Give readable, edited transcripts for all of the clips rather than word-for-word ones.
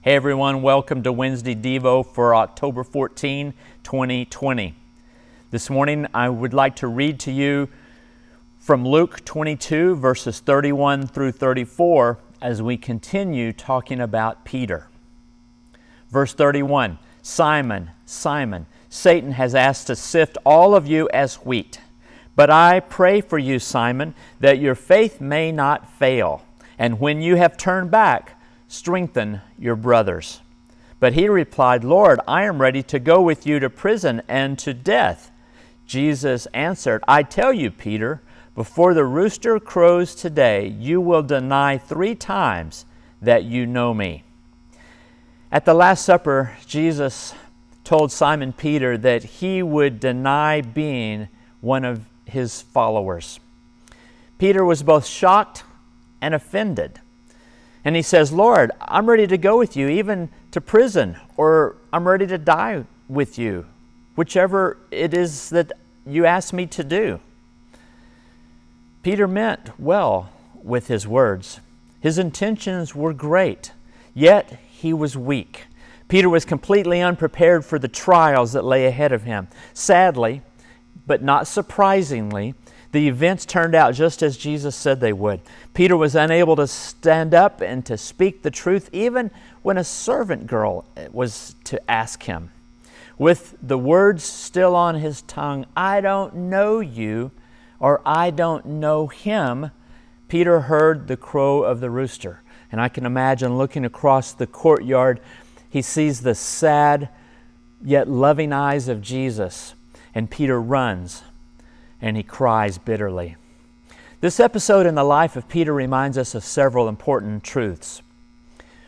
Hey everyone, welcome to Wednesday DEVO for October 14, 2020. This morning I would like to read to you from Luke 22 verses 31 through 34 as we continue talking about Peter. Verse 31, Simon, Simon, Satan has asked to sift all of you as wheat. But I pray for you, Simon, that your faith may not fail. And when you have turned back, strengthen your brothers. But he replied, Lord, I am ready to go with you to prison and to death. Jesus answered, I tell you, Peter, before the rooster crows today, you will deny 3 times that you know me. At the Last Supper, Jesus told Simon Peter that he would deny being one of his followers. Peter was both shocked and offended. And he says, Lord, I'm ready to go with you, even to prison, or I'm ready to die with you, whichever it is that you ask me to do. Peter meant well with his words. His intentions were great, yet he was weak. Peter was completely unprepared for the trials that lay ahead of him. Sadly, but not surprisingly, the events turned out just as Jesus said they would. Peter was unable to stand up and to speak the truth even when a servant girl was to ask him. With the words still on his tongue, I don't know you, or I don't know him, Peter heard the crow of the rooster. And I can imagine looking across the courtyard, he sees the sad yet loving eyes of Jesus, and Peter runs and he cries bitterly. This episode in the life of Peter reminds us of several important truths.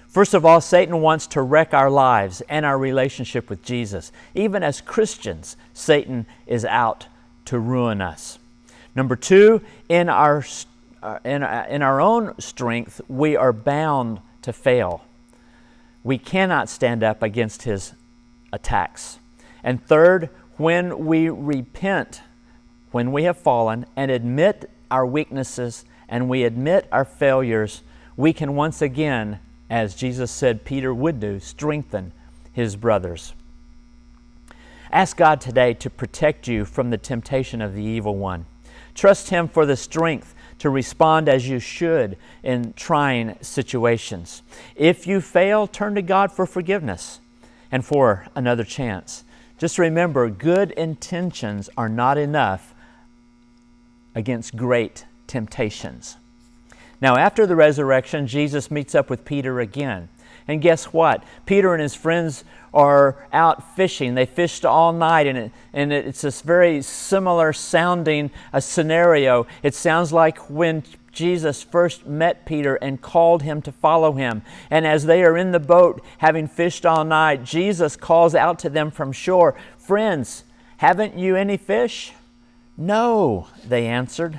First of all, Satan wants to wreck our lives and our relationship with Jesus. Even as Christians, Satan is out to ruin us. Number 2, in our own strength, we are bound to fail. We cannot stand up against his attacks. And third, when we repent, when we have fallen and admit our weaknesses and we admit our failures, we can once again, as Jesus said Peter would do, strengthen his brothers. Ask God today to protect you from the temptation of the evil one. Trust Him for the strength to respond as you should in trying situations. If you fail, turn to God for forgiveness and for another chance. Just remember, good intentions are not enough against great temptations. Now, after the resurrection, Jesus meets up with Peter again. And guess what? Peter and his friends are out fishing. They fished all night, and it's this very similar sounding scenario. It sounds like when Jesus first met Peter and called him to follow him. And as they are in the boat, having fished all night, Jesus calls out to them from shore, Friends, haven't you any fish? No, they answered.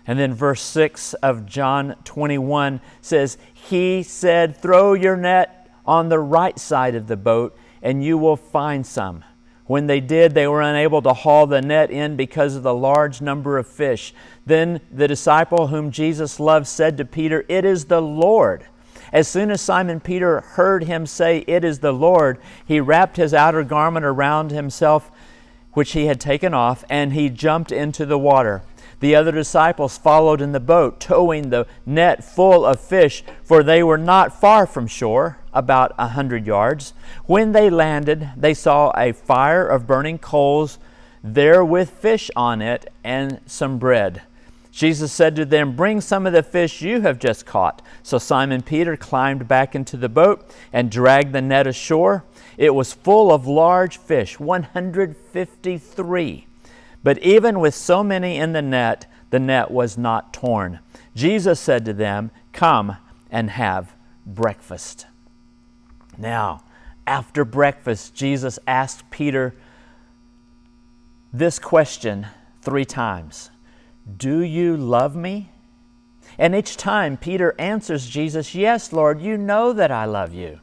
And then verse 6 of John 21 says, He said, throw your net on the right side of the boat and you will find some. When they did, they were unable to haul the net in because of the large number of fish. Then the disciple whom Jesus loved said to Peter, It is the Lord. As soon as Simon Peter heard him say, It is the Lord, he wrapped his outer garment around himself, which he had taken off, and he jumped into the water. The other disciples followed in the boat, towing the net full of fish, for they were not far from shore, about 100 yards. When they landed, they saw a fire of burning coals there with fish on it and some bread. Jesus said to them, Bring some of the fish you have just caught. So Simon Peter climbed back into the boat and dragged the net ashore. It was full of large fish, 153. But even with so many in the net was not torn. Jesus said to them, Come and have breakfast. Now, after breakfast, Jesus asked Peter this question 3 times. Do you love me? And each time Peter answers Jesus, Yes, Lord, you know that I love you.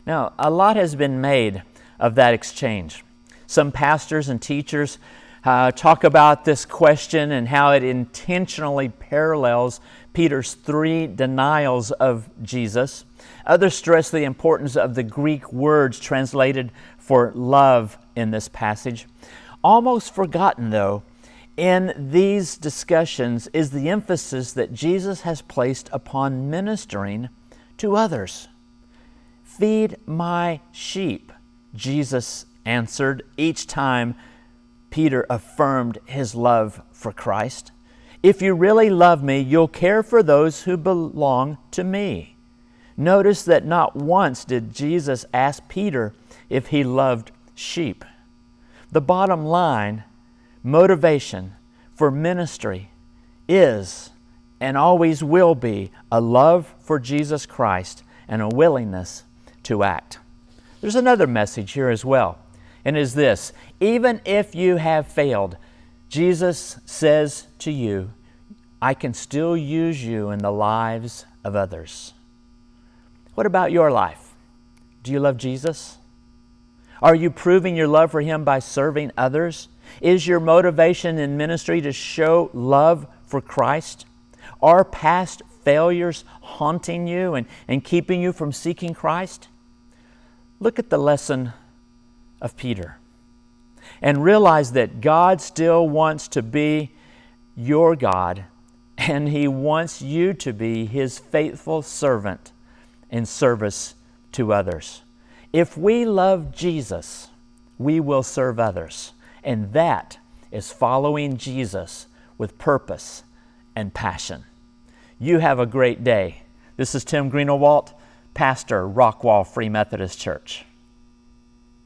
Now, a lot has been made of that exchange. Some pastors and teachers talk about this question and how it intentionally parallels Peter's 3 denials of Jesus. Others stress the importance of the Greek words translated for love in this passage. Almost forgotten, though, in these discussions is the emphasis that Jesus has placed upon ministering to others. "Feed my sheep," Jesus answered each time Peter affirmed his love for Christ. "If you really love me, you'll care for those who belong to me." Notice that not once did Jesus ask Peter if he loved sheep. The bottom line, motivation for ministry is and always will be a love for Jesus Christ and a willingness to act. There's another message here as well, and is this: even if you have failed, Jesus says to you, I can still use you in the lives of others. What about your life? Do you love Jesus? Are you proving your love for Him by serving others? Is your motivation in ministry to show love for Christ? Are past failures haunting you and keeping you from seeking Christ? Look at the lesson of Peter and realize that God still wants to be your God, and He wants you to be His faithful servant in service to others. If we love Jesus, we will serve others, and that is following Jesus with purpose and passion. You have a great day. This is Tim Greenewalt, pastor, Rockwall Free Methodist Church.